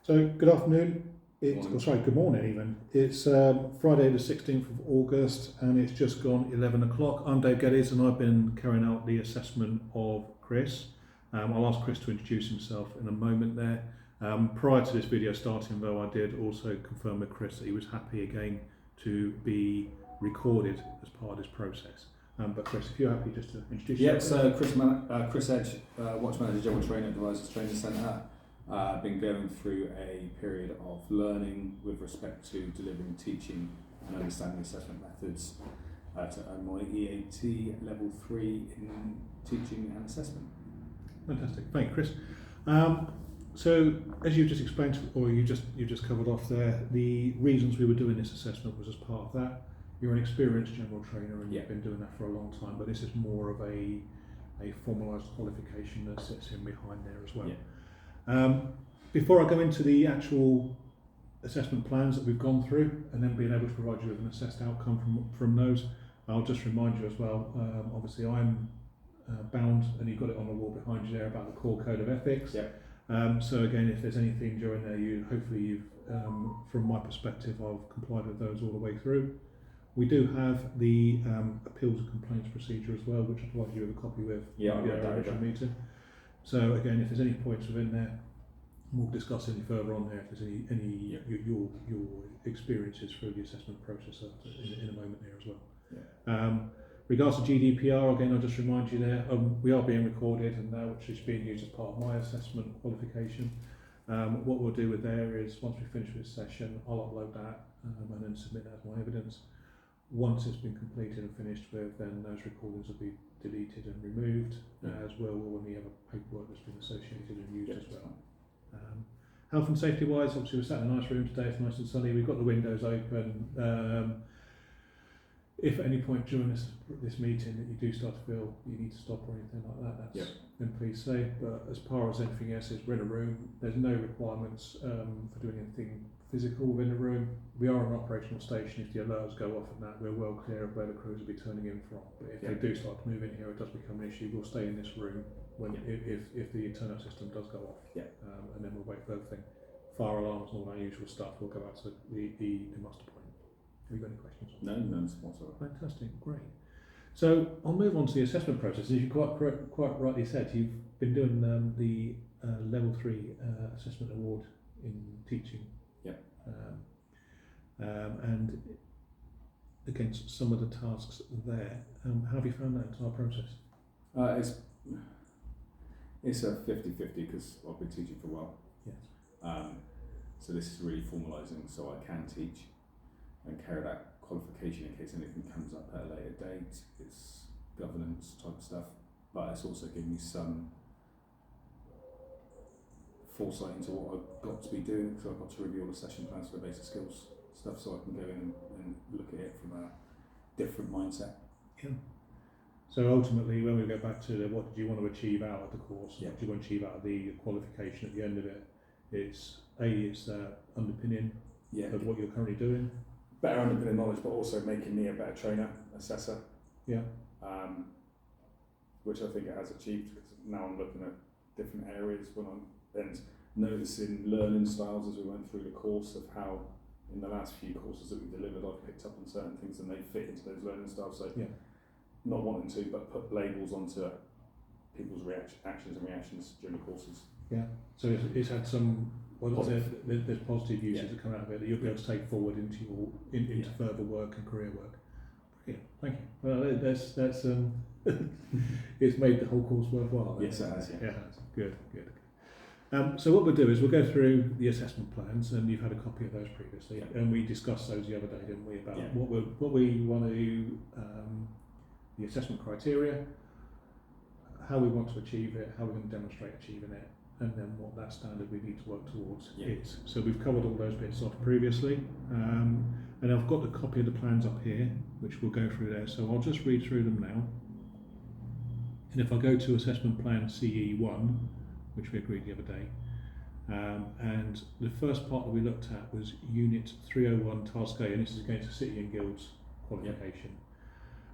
So good afternoon. Good morning even. It's Friday the 16th of August and it's just gone 11 o'clock. I'm Dave Geddes and I've been carrying out the assessment of Chris. I'll ask Chris to introduce himself in a moment there. Prior to this video starting though, I did also confirm with Chris that he was happy again to be recorded as part of this process. But Chris, if you're happy just to introduce yourself. Yes, Chris Edge, Watch Manager General Trainer at Devices Training Centre. Been going through a period of learning with respect to delivering teaching and understanding assessment methods to earn my EAT level 3 in teaching and assessment. Fantastic, thank you, Chris. So as you just explained, or you just covered off there, the reasons we were doing this assessment was as part of that. You're an experienced general trainer and you've been doing that for a long time, but this is more of a formalised qualification that sits in behind there as well. Yeah. Before I go into the actual assessment plans that we've gone through and then being able to provide you with an assessed outcome from those, I'll just remind you as well, obviously I'm bound, and you've got it on the wall behind you there, about the core code of ethics. Yeah. So again, if there's anything during there, hopefully you've, from my perspective, I've complied with those all the way through. We do have the appeals and complaints procedure as well, which I'd like you with a copy with our original meeting. So again, if there's any points within there, we'll discuss any further on there. If there's any your experiences through the assessment process in a moment there as well. Yeah. Regards to GDPR, again, I'll just remind you there, we are being recorded and now which is being used as part of my assessment qualification. What we'll do with there is once we finish this session, I'll upload that and then submit that as my evidence. Once it's been completed and finished with, then those recordings will be deleted and removed, as well when we have a paperwork that's been associated and used as well. Health and safety wise, obviously we're sat in a nice room today, it's nice and sunny, we've got the windows open. If at any point during this meeting that you do start to feel you need to stop or anything like that, then please say. But as far as anything else is, we're in a room, there's no requirements for doing anything physical within the room. We are an operational station. If the alerts go off and that, we're well clear of where the crews will be turning in from. But if they do start to move in here, it does become an issue. We'll stay in this room when if the internal system does go off. And then we'll wait for everything. Fire alarms and all that usual stuff. We'll go out to the muster point. Have you got any questions? No, none whatsoever. Fantastic, great. So I'll move on to the assessment process. As you quite rightly said, you've been doing the level 3 assessment award in teaching. And against some of the tasks there, how have you found that entire process? It's a 50-50 because I've been teaching for a while. Yes. So this is really formalising so I can teach and carry that qualification in case anything comes up at a later date. It's governance type stuff, but it's also giving me some foresight into what I've got to be doing, because I've got to review all the session plans for the basic skills stuff so I can go in and look at it from a different mindset. Yeah. So ultimately, when we go back to what did you want to achieve out of the course, what do you want to achieve out of the qualification at the end of it, it's underpinning of what you're currently doing. Better underpinning knowledge, but also making me a better trainer, assessor. Yeah. Which I think it has achieved, because now I'm looking at different areas and noticing learning styles as we went through the course of how in the last few courses that we delivered I've picked up on certain things and they fit into those learning styles. So not wanting to, but put labels onto people's actions and reactions during the courses. Yeah. So it's had some. There's positive uses that come out of it that you'll be able to take forward into further work and career work. Brilliant, thank you. Well, that's it's made the whole course worthwhile. Yes, it has. Yeah. It has. Good. So what we'll do is we'll go through the assessment plans, and you've had a copy of those previously, and we discussed those the other day, didn't we? About what we want to do, the assessment criteria, how we want to achieve it, how we're going to demonstrate achieving it, and then what that standard we need to work towards is. So we've covered all those bits off previously, and I've got the copy of the plans up here, which we'll go through there. So I'll just read through them now. And if I go to assessment plan CE-1, which we agreed the other day, and the first part that we looked at was Unit 301 Task A, and this is against the City and Guilds qualification.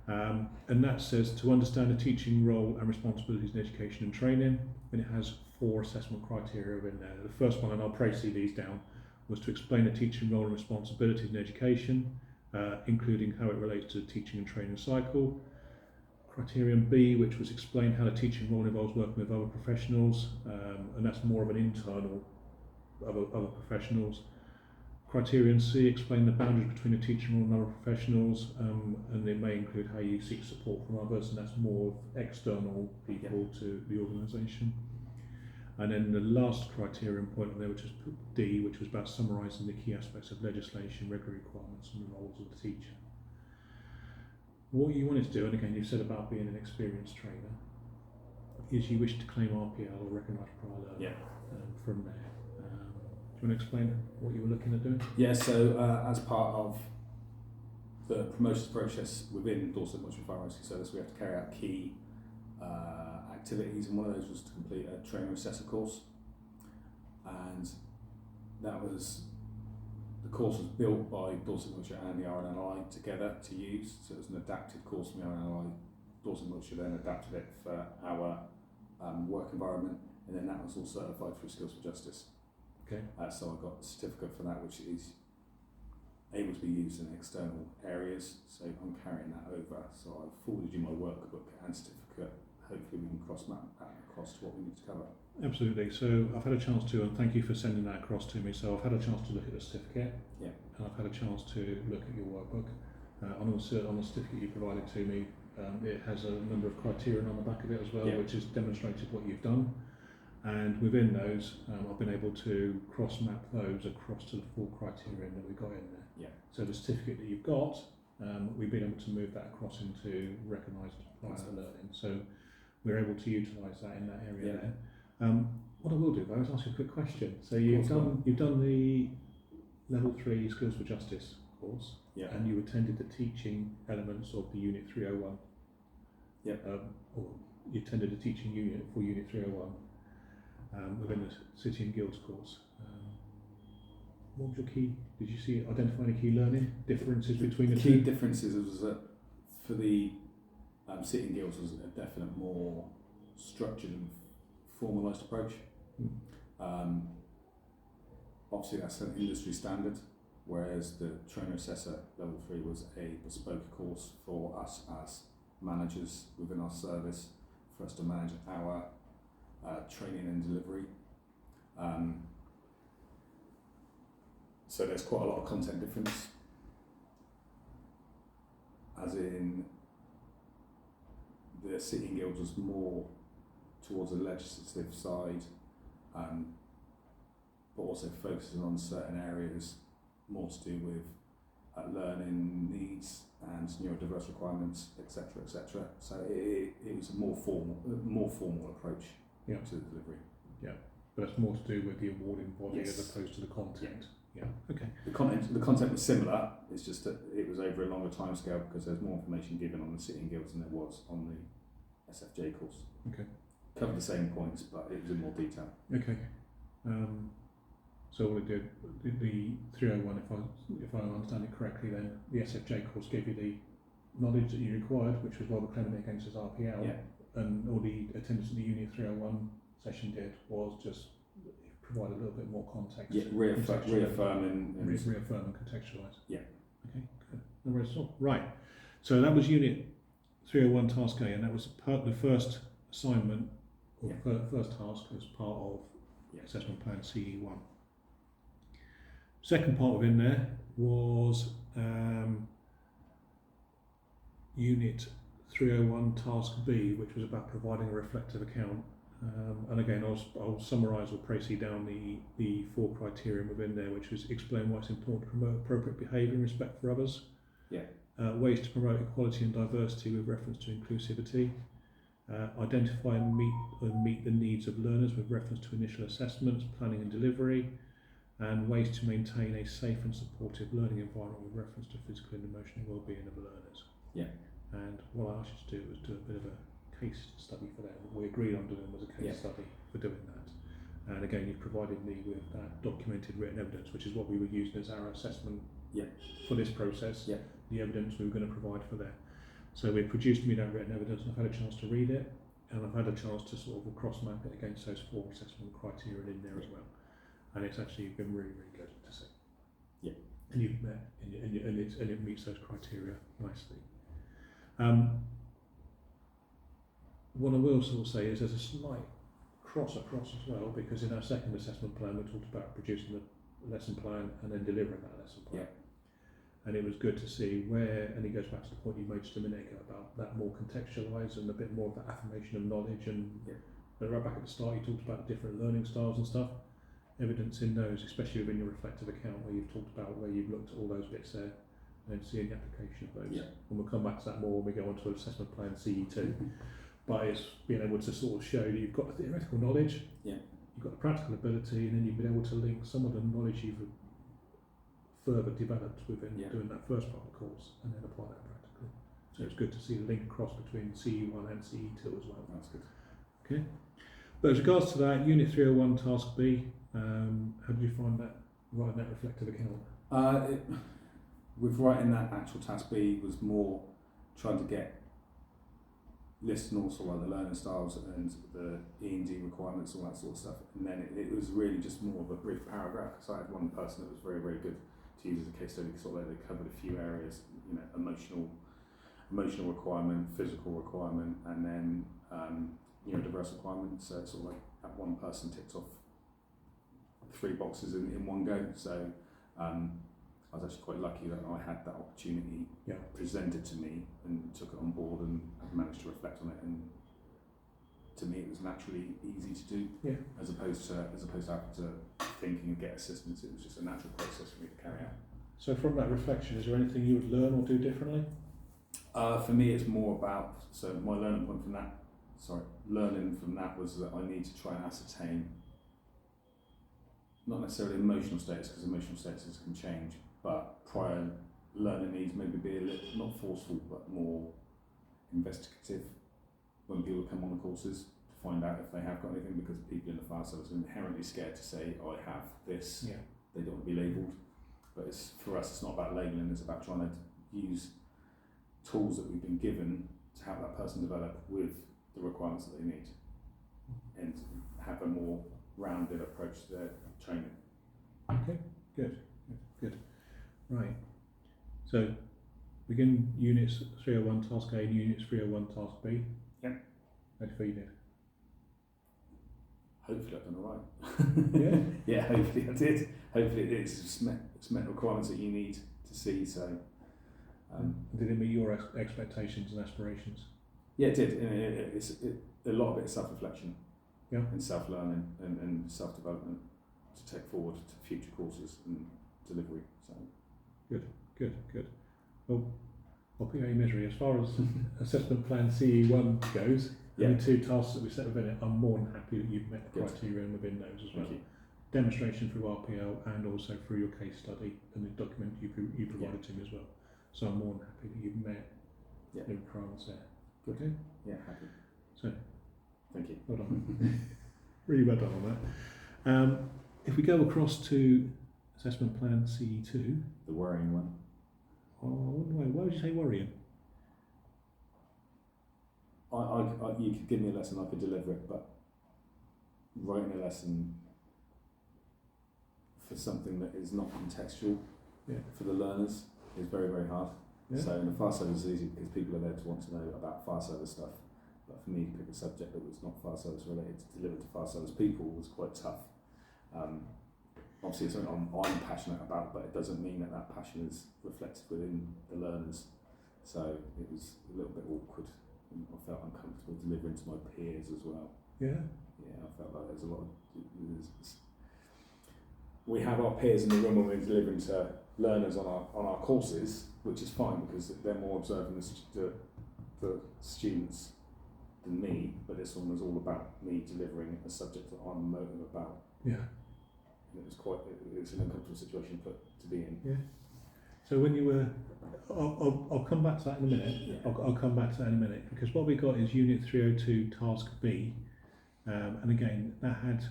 And that says to understand the teaching role and responsibilities in education and training, and it has 4 assessment criteria in there. The first one, and I'll see these down, was to explain the teaching role and responsibilities in education, including how it relates to the teaching and training cycle. Criterion B, which was explain how the teaching role involves working with other professionals, and that's more of an internal other professionals. Criterion C, explain the boundaries between the teaching role and other professionals, and it may include how you seek support from others, and that's more external people to the organisation. And then the last criterion point on there, which was D, which was about summarising the key aspects of legislation, regulatory requirements and the roles of the teacher. What you wanted to do, and again you've said about being an experienced trainer, is you wish to claim RPL or recognised prior learning from there. Do you want to explain what you were looking at doing? Yeah, so as part of the promotions process within Dorset Mutual Fire Rescue Service, we have to carry out key activities, and one of those was to complete a trainer assessor course, and that was, the course was built by Dorset Mutual and the RNLI together to use, so it was an adapted course from the RNLI. Dorset Mutual then adapted it for our work environment, and then that was all certified through Skills for Justice. Okay. So I got a certificate for that, which is able to be used in external areas, so I'm carrying that over. So I've forwarded you my workbook and certificate. Hopefully we can cross-map that across to what we need to cover. Absolutely. So I've had a chance to, and thank you for sending that across to me. So I've had a chance to look at the certificate, and I've had a chance to look at your workbook. On the certificate you provided to me, it has a number of criteria on the back of it as well, which has demonstrated what you've done. And within those, I've been able to cross-map those across to the 4 criteria that we got in there. Yeah. So the certificate that you've got, we've been able to move that across into recognised prior learning. So we're able to utilise that in that area there. What I will do though is ask you a quick question. So you've done the Level 3 Skills for Justice course, and you attended the teaching elements of the Unit 301. Or you attended the teaching unit for Unit 301. Within the City and Guilds course. What was your key? Did you identify any key learning differences between the key two? differences was that for the City and Guilds was a definite more structured and formalised approach. Obviously that's an industry standard, whereas the Trainer Assessor Level 3 was a bespoke course for us as managers within our service, for us to manage our training and delivery. So there's quite a lot of content difference, as in the City and Guilds was more towards the legislative side, but also focusing on certain areas more to do with learning needs and neurodiverse requirements, etc., etc. So it was a more formal approach to the delivery. But it's more to do with the awarding body as opposed to the content. Okay. The content was similar. It's just that it was over a longer time scale because there's more information given on the City and Guilds than there was on the SFJ course. Okay. Covered the same points, but it was in more detail. Okay. So what it did, the 301, if I understand it correctly, then the SFJ course gave you the knowledge that you required, which was what we're claiming against as RPL, and all the attendance at the Unit 301 session did was just provide a little bit more context. Reaffirm and contextualise. Yeah. Okay, good. No worries at all. Right. So that was Unit 301 Task A, and that was the first assignment, or first task as part of Assessment Plan CE-1. Second part of in there was Unit 301 Task B, which was about providing a reflective account. And again, I'll summarise or proceed down the 4 criteria within there, which was explain why it's important to promote appropriate behaviour and respect for others. Ways to promote equality and diversity with reference to inclusivity. Identify and meet the needs of learners with reference to initial assessments, planning and delivery, and ways to maintain a safe and supportive learning environment with reference to physical and emotional well-being of learners. And what I asked you to do was do a bit of a case study for that. What we agreed on doing was a case study for doing that. And again, you provided me with that documented written evidence, which is what we were using as our assessment for this process, the evidence we were going to provide for that. So we produced me that written evidence, and I've had a chance to read it. and I've had a chance to sort of cross map it against those 4 assessment criteria in there as well, and it's actually been really, really good to see. Yeah. And you've met, and it meets those criteria nicely. What I will sort of say is there's a slight cross across as well, because in our second assessment plan we talked about producing the lesson plan and then delivering that lesson plan. Yeah. And it was good to see where, and it goes back to the point you made just a minute ago about that more contextualised and a bit more of that affirmation of knowledge, and right back at the start you talked about different learning styles and stuff. Evidence in those, especially within your reflective account where you've talked about where you've looked at all those bits there and seeing the application of those. Yeah. And we'll come back to that more when we go on to assessment plan CE-2. But it's being able to sort of show that you've got the theoretical knowledge, Yeah. you've got the practical ability, and then you've been able to link some of the knowledge you've further developed within doing that first part of the course and then apply that practically. So it's good to see the link across between CE-1 and CE-2 as well. That's good. Okay. But as regards to that, Unit 301 Task B, how did you find that, writing that reflective account? With writing that actual task B was more trying to get lists and also like the learning styles and the E&D requirements, all that sort of stuff. And then it was really just more of a brief paragraph. So I had one person that was very, very good to use as a case study, because sort of they covered a few areas, you know, emotional requirement, physical requirement, and then neurodiverse requirement. So it's sort of like that one person ticked off 3 boxes in one go. So I was actually quite lucky that I had that opportunity presented to me and took it on board and managed to reflect on it. And to me, it was naturally easy to do, as opposed to having to think and get assistance. It was just a natural process for me to carry out. So from that reflection, is there anything you would learn or do differently? For me, it's more about, so my learning from that was that I need to try and ascertain not necessarily emotional status, because emotional statuses can change, but prior learning needs maybe be a little, not forceful, but more investigative when people come on the courses to find out if they have got anything, because people in the fire service are inherently scared to say, I have this. Yeah. They don't want to be labelled. But for us, it's not about labelling, it's about trying to use tools that we've been given to help that person develop with the requirements that they need and have a more rounded approach to their training. Okay, good. Right. So begin Units 301 Task A and Units 301 Task B. Yeah. How do you feel you did? Hopefully I've done all right. Yeah? Yeah, hopefully I did. Hopefully it's met requirements that you need to see. So did it meet your expectations and aspirations? Yeah, it did. A lot of it is self-reflection, and self-learning and self-development to take forward to future courses and delivery. So good. Well, I'll put you out of your misery. As far as assessment plan CE-1 goes, and the 2 tasks that we set within it, I'm more than happy that you've met the criteria within those as well. Thank you. Demonstration through RPL and also through your case study and the document you provided to me as well. So I'm more than happy that you've met the requirements there. Good. Okay? Yeah, happy. So, thank you. well done. Really well done on that. If we go across to assessment plan CE2. The worrying one. Why would you say worrying? You could give me a lesson, I could deliver it, but writing a lesson for something that is not contextual for the learners is very, very hard. Yeah. So in the fire service is easy because people are there to want to know about fire service stuff. But for me to pick a subject that was not fire service related to deliver to fire service people was quite tough. Obviously it's something I'm passionate about, but it doesn't mean that passion is reflected within the learners. So it was a little bit awkward. And I felt uncomfortable delivering to my peers as well. Yeah. Yeah, I felt like there's a lot of... We have our peers in the room when we're delivering to learners on our courses, which is fine because they're more observing the students than me, but this one was all about me delivering a subject that I'm emotive about. Yeah. And it's an uncomfortable situation to be in. Yeah. So when you were, I'll come back to that in a minute. Yeah. I'll come back to that in a minute because what we got is Unit 302 Task B, and again that had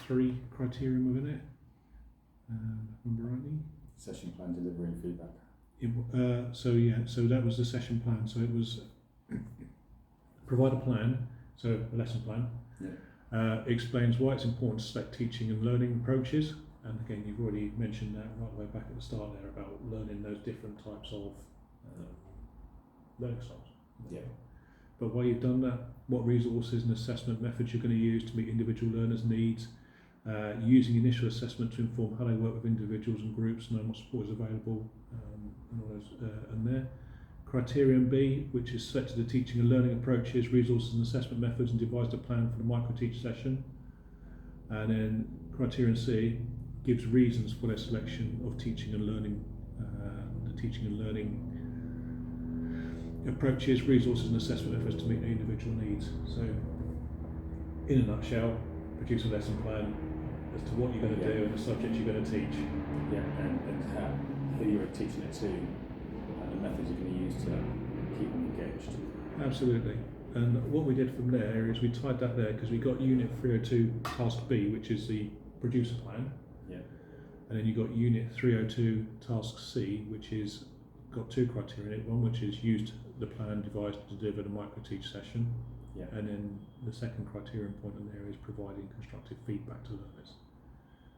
3 criteria within it. Remember rightly? Session plan, delivery and feedback. So that was the session plan. So it was provide a plan, So a lesson plan. Yeah. Explains why it's important to select teaching and learning approaches. And again, you've already mentioned that right the way back at the start there about learning those different types of learning styles. Yeah. But why you've done that, what resources and assessment methods you're going to use to meet individual learners' needs, using initial assessment to inform how they work with individuals and groups, knowing what support is available, and all those, and there. Criterion B, which is selected the teaching and learning approaches, resources and assessment methods, and devised a plan for the micro-teach session. And then criterion C gives reasons for their selection of teaching and learning, the teaching and learning approaches, resources and assessment methods to meet the individual needs. So, in a nutshell, produce a lesson plan as to what you're going to do and the subject you're going to teach. Yeah, and who you're teaching it to, and the methods you're going to use to keep them engaged. Absolutely. And what we did from there is we tied that there because we got Unit 302 Task B, which is the producer plan. Yeah. And then you got Unit 302 Task C, which is got two criteria in it. One which is used the plan devised to deliver the micro-teach session. Yeah. And then the second criterion point in there is providing constructive feedback to learners.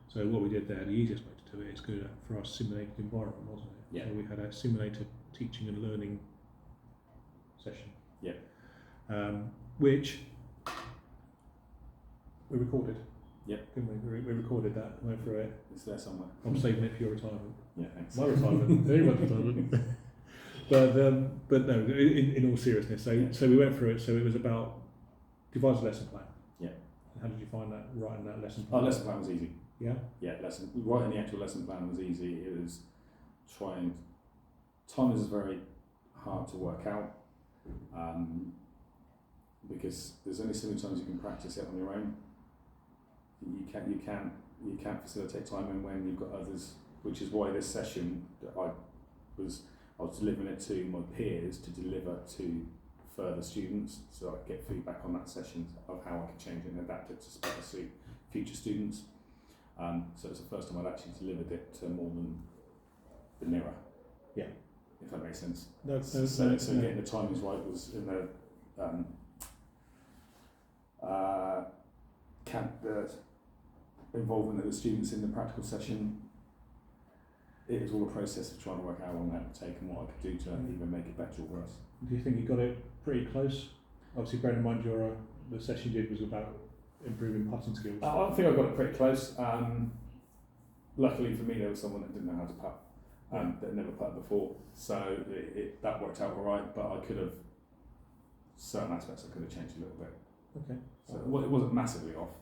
So what we did there, the easiest way to do it is good for our simulated environment, wasn't it? Yeah. So we had a simulated teaching and learning session. Yeah. Which we recorded. Yep. Didn't we? We recorded that, went through it. It's there somewhere. I'm saving it for your retirement. Yeah, thanks. My retirement, everyone's retirement. But no, in all seriousness, so we went through it. So it was about devise a lesson plan. Yeah. How did you find that writing that lesson plan? Our lesson plan was easy. Yeah. Yeah, writing the actual lesson plan was easy. It was time is very hard to work out, because there's only so many times you can practice it on your own. You can't facilitate time when you've got others, which is why this session that I was delivering it to my peers to deliver to further students, so I could get feedback on that session of how I could change it and adapt it to better suit future students. So it's the first time I'd actually delivered it to more than the mirror. Yeah. If that makes sense. So getting the timings right was in the involvement of the students in the practical session. It was all a process of trying to work out how long that would take and what I could do to even make it better or worse. Do you think you got it pretty close? Obviously, bearing in mind the session you did was about improving putting skills. I think I got it pretty close. Luckily for me, there was someone that didn't know how to putt, that had never putted before, so that worked out all right. But I could have certain aspects I could have changed a little bit. Okay. So it wasn't massively off.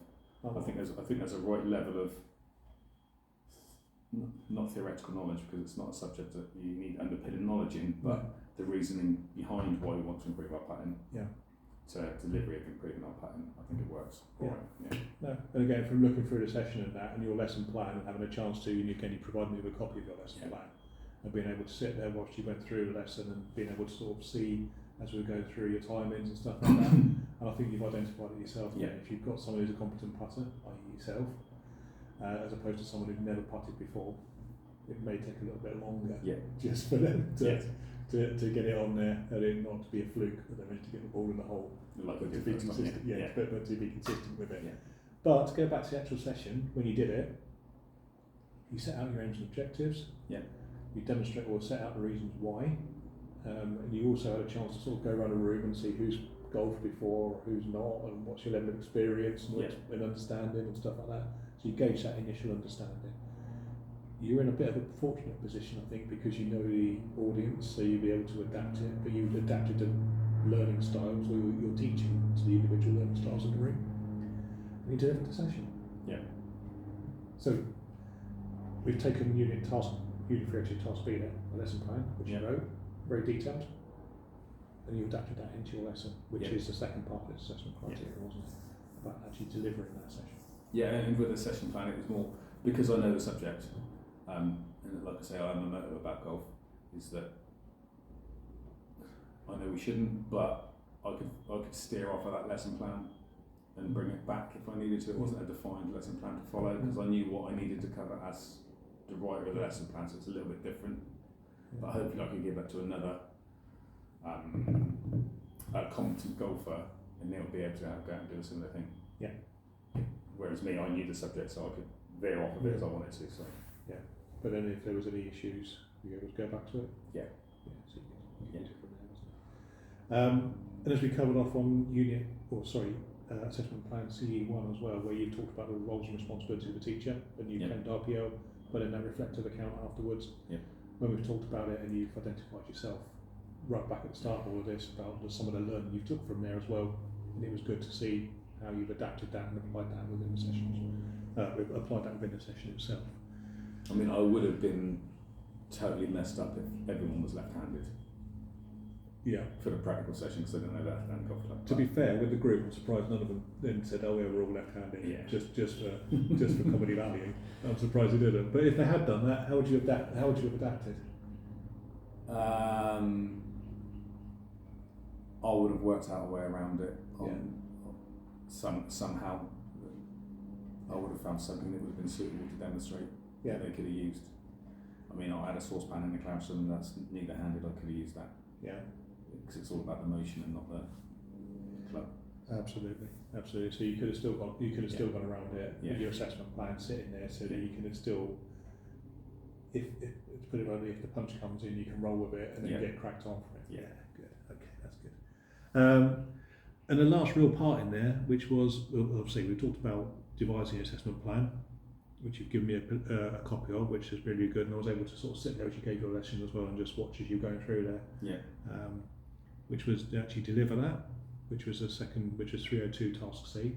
I think there's a right level of not theoretical knowledge, because it's not a subject that you need underpinning knowledge in, but the reasoning behind why we want to improve our putting. Yeah. To delivery of improving our pattern, I think it works. Yeah. Right. Yeah. No, and again, from looking through the session and that, and your lesson plan, and having a chance to, and again, you provided me with a copy of your lesson plan, and being able to sit there whilst you went through the lesson, and being able to sort of see as we go through your timings and stuff like that. And I think you've identified it yourself. Yeah. If you've got someone who's a competent putter, i.e. yourself, as opposed to someone who's never putted before, it may take a little bit longer. Yeah. Just for them to get it on there, and it not to be a fluke that they managed to get the ball in the hole. Like But to be consistent, but to be consistent with it. Yeah. But to go back to the actual session, when you did it, you set out your aims and objectives. Yeah. You demonstrate or set out the reasons why, and you also had a chance to sort of go around the room and see who's golfed before, who's not, and what's your level of experience and understanding and stuff like that. So you gauge that initial understanding. You're in a bit of a fortunate position, I think, because you know the audience, so you'll be able to adapt it, but you've adapted to learning styles, or you're teaching to the individual learning styles in the room, and you deliver the session. Yeah. So we've taken Unit 302 Task B there, a lesson plan, which you wrote, very detailed, and you adapted that into your lesson, which is the second part of the assessment criteria, wasn't it? About actually delivering that session. Yeah, and with the session plan, it was more because I know the subject, and like I say, I'm a motive about golf, is that I know we shouldn't, but I could steer off of that lesson plan and bring it back if I needed to. It wasn't a defined lesson plan to follow, because I knew what I needed to cover as the writer of the lesson plan, so it's a little bit different. But hopefully I can give that to another competent golfer and he'll be able to go out and do a similar thing. Yeah. Whereas me, I knew the subject, so I could veer off of it as I wanted to. So. But then if there was any issues, were you able to go back to it? Yeah. So you can use it from there, wasn't it? And as we covered off on assessment plan CE-1 as well, where you talked about the roles and responsibilities of the teacher, and you claimed RPO, but in that reflective account afterwards. Yeah. When we've talked about it and you've identified yourself right back at the start of all of this about some of the learning you took from there as well, and it was good to see how you've adapted that and applied that within the sessions. Applied that within the session itself. I mean, I would have been totally messed up if everyone was left-handed. Yeah. For the practical session, because I didn't know left-hand cough. To be fair, with the group, I'm surprised none of them then said, "Oh, yeah, we're all left-handed." Yeah. Just for comedy value. I'm surprised they didn't. But if they had done that, how would you have adapted? I would have worked out a way around it. Somehow, I would have found something that would have been suitable to demonstrate that they could have used. I mean, I had a saucepan in the classroom, and that's neither handed. I could have used that. Yeah. Because it's all about the motion and not the club. Absolutely. So you could have still gone around it with your assessment plan sitting there, so that you can still, if to put it rightly, if the punch comes in, you can roll with it and then get cracked on for it. Yeah, good. Okay, that's good. And the last real part in there, which was obviously we talked about devising an assessment plan, which you've given me a copy of, which is really good, and I was able to sort of sit there as you gave your lesson as well and just watch as you were going through there. Yeah. Which was to actually deliver that, which was 302 task C,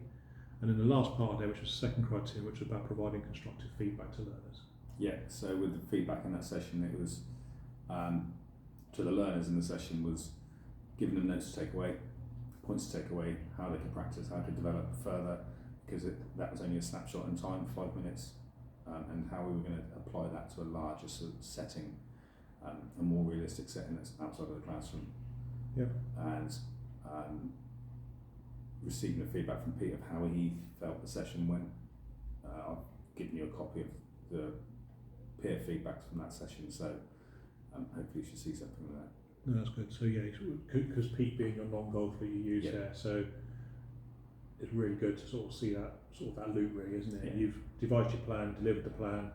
and then the last part there, which was the second criteria, which was about providing constructive feedback to learners. Yeah. So with the feedback in that session, it was to the learners in the session was giving them notes to take away, points to take away, how they could practice, how they could develop further, because that was only a snapshot in time, 5 minutes, and how we were going to apply that to a larger sort of setting, a more realistic setting that's outside of the classroom. Yeah. And receiving the feedback from Pete of how he felt the session went. I've given you a copy of the peer feedback from that session, so hopefully you should see something of that. No, that's good. So yeah, because Pete being your non-golfer you use there, so it's really good to sort of see that loop, really, isn't it? Yeah. You've devised your plan, delivered the plan,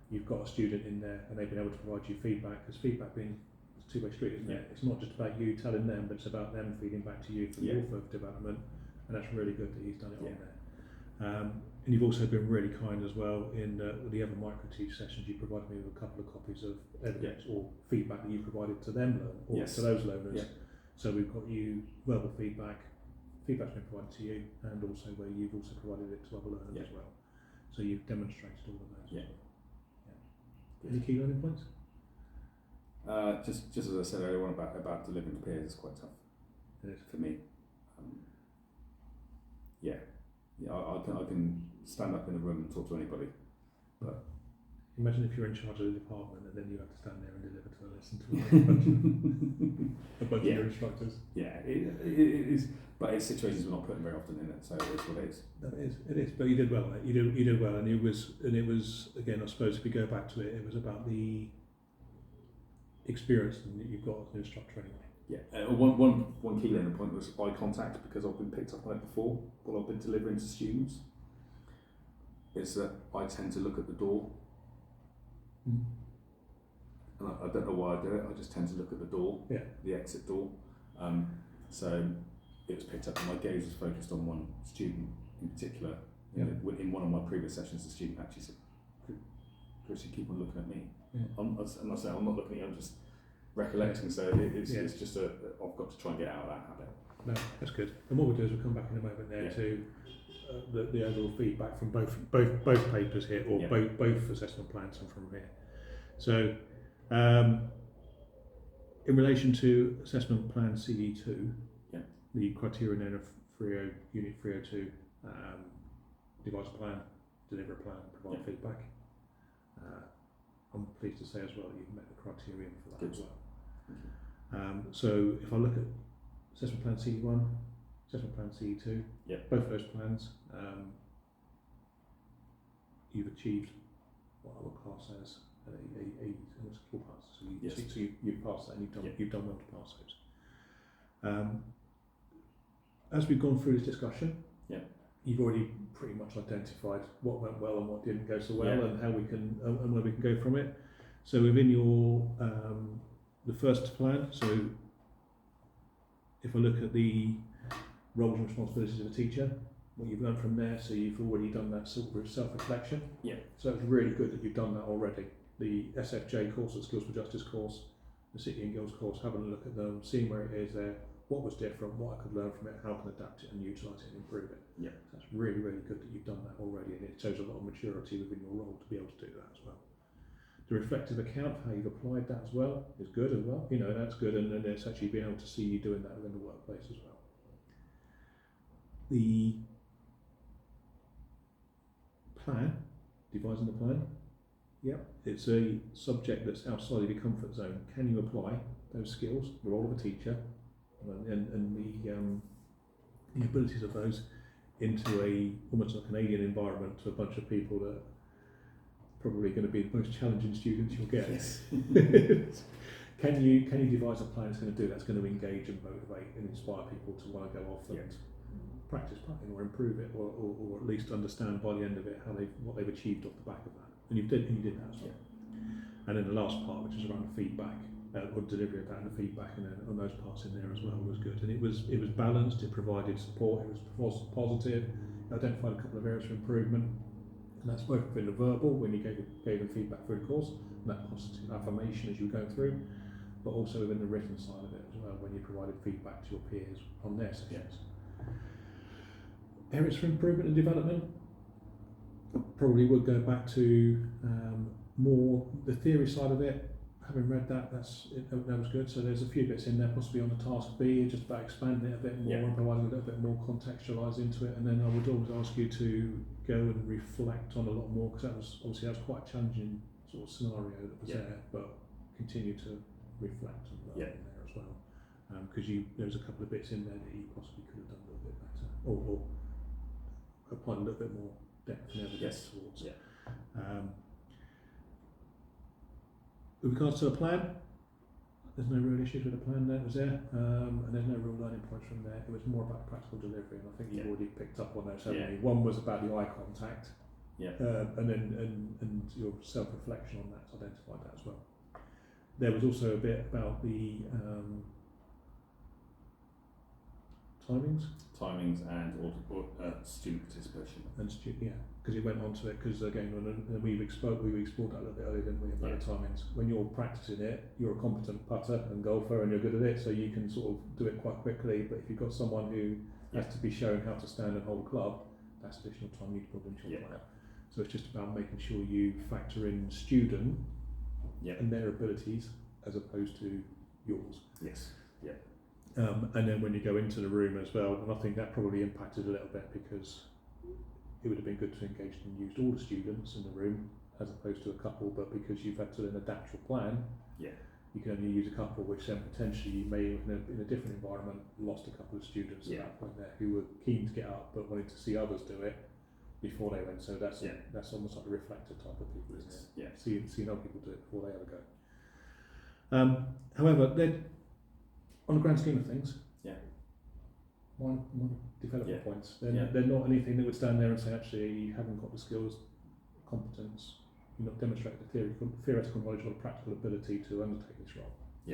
you've got a student in there, and they've been able to provide you feedback, because feedback being a two-way street, isn't it? It's not just about you telling them, but it's about them feeding back to you for your further development, and that's really good that he's done it on there. And you've also been really kind as well in the other micro-teach sessions. You provided me with a couple of copies of evidence or feedback that you provided to them or to those learners. Yeah. So we've got you verbal feedback's been provided to you, and also where you've also provided it to other learners as well. So you've demonstrated all of those. Yeah. Any key learning points? Just as I said earlier on about delivering to peers is quite tough. It is for me. I can stand up in a room and talk to anybody, but imagine if you're in charge of the department and then you have to stand there and deliver to a lesson to a bunch of your instructors. Yeah, it is. But it's situations we're not putting very often in it, so it is what it is. It is. But you did well. You did well, and it was again. I suppose if we go back to it, it was about the experience that you've got as an instructor anyway. Yeah. One key learning point was eye contact, because I've been picked up on it before while I've been delivering to students. Is that I tend to look at the door. Mm. And I don't know why I do it. I just tend to look at the door, the exit door. So it was picked up, and my gaze was focused on one student in particular. In one of my previous sessions, the student actually said, "Chris, you keep on looking at me." Yeah. I'm not looking at you. I'm just recollecting. So it's just I've got to try and get out of that habit. No, that's good. And what we'll do is we'll come back in a moment there to the overall feedback from both papers here, or both assessment plans and from here. So, in relation to assessment plan CE-2, the criteria then of Unit 302, devise a plan, deliver a plan, provide feedback. I'm pleased to say as well that you've met the criterion for that as well. So if I look at assessment plan CE-1, assessment plan CE-2, both of those plans, you've achieved what I would class as a full pass. So you've passed that, and you've done well to pass those. as we've gone through this discussion, Yeah. you've already pretty much identified what went well and what didn't go so well, Yeah. and how we can and where we can go from it. So within your the first plan, so if I look at the roles and responsibilities of a teacher, what you've learned from there, so you've already done that sort of self-reflection. Yeah. So it's really good that you've done that already. The SFJ course, the Skills for Justice course, the City and Guilds course, having a look at them, seeing where it is there, what was different, what I could learn from it, how I can adapt it and utilise it and improve it. Yeah. So that's really, really good that you've done that already, and it shows a lot of maturity within your role to be able to do that as well. The reflective account, how you've applied that as well, is good as well. You know, that's good, and then it's actually being able to see you doing that within the workplace as well. The plan, devising the plan, it's a subject that's outside of your comfort zone. Can you apply those skills, the role of a teacher, and the abilities of those into a almost like an alien environment to a bunch of people that are probably going to be the most challenging students you'll get. Yes. Can you devise a plan that's going to do that? That's going to engage and motivate and inspire people to want to go off and practice planning or improve it, or at least understand by the end of it what they've achieved off the back of that. And you did that as well. And then the last part, which is around the feedback, or delivery of that and the feedback, and then on those parts in there as well, was good. And it was balanced. It provided support. It was positive. It identified a couple of areas for improvement, and that's both within the verbal when you gave them feedback through the course, and that positive affirmation as you were going through, but also within the written side of it as well when you provided feedback to your peers on their sessions. Areas for improvement and development, probably would go back to more the theory side of it. Having read that, that was good. So there's a few bits in there, possibly on the task B, just about expanding it a bit more and providing a little bit more contextualised into it. And then I would always ask you to go and reflect on a lot more, because that was quite a challenging sort of scenario that was there, but continue to reflect and learn in there as well. Because there's a couple of bits in there that you possibly could have done a little bit better, or applied a little bit more depth and evidence towards. With regards to a plan, there's no real issues with the plan there, and there's no real learning points from there. It was more about practical delivery, and I think you've already picked up on those, haven't you? One was about the eye contact, and then your self-reflection on that, identified that as well. There was also a bit about the timings And student participation. and because it went on to it, because again, when we explored that a little bit earlier, didn't we, about the timings. When you're practicing it, you're a competent putter and golfer and you're good at it, so you can sort of do it quite quickly. But if you've got someone who has to be shown how to stand and hold a club, that's additional time you put into your plan. So it's just about making sure you factor in student and their abilities as opposed to yours. And then when you go into the room as well, and I think that probably impacted a little bit, because it would have been good to engage and use all the students in the room as opposed to a couple, but because you've had to then adapt your plan, you can only use a couple, which then potentially you may have in a different environment lost a couple of students at that point there who were keen to get up but wanted to see others do it before they went. So that's almost like a reflector type of people, isn't it? Seeing other people do it before they ever go. However, on the grand scheme of things, one development points. They're not anything that would stand there and say, actually, you haven't got the skills, competence, you've not demonstrated the theoretical knowledge or the practical ability to undertake this role. So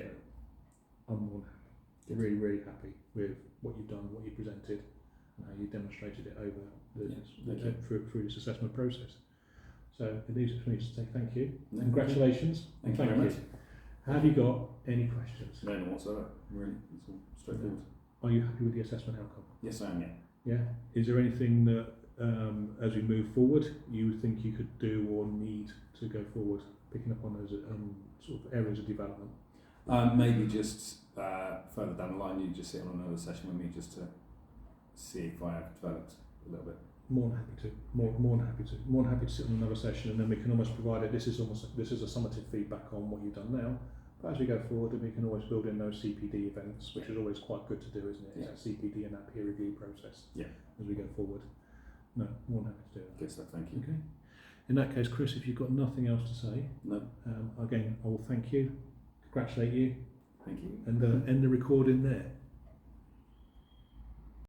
I'm more than happy. Really, really happy with what you've done, what you presented, and how you demonstrated it over through this assessment process. So it leaves it for me to say thank you, congratulations, thank you very much. Have you got any questions? No, not whatsoever. Really, it's all straightforward. Are you happy with the assessment outcome? Yes, I am. Yeah. Is there anything that, as we move forward, you think you could do or need to go forward, picking up on those sort of areas of development? Maybe just further down the line, you just sit on another session with me just to see if I have developed a little bit. More than happy to. More than happy to sit on another session, and then we can almost provide it. This is a summative feedback on what you've done now. But as we go forward, we can always build in those CPD events, which is always quite good to do, isn't it? It's that CPD and that peer review process. As we go forward. No, more than happy to do that. Good stuff. Thank you. Okay. In that case, Chris, if you've got nothing else to say, again, I will thank you, congratulate you, thank you, and end the recording there.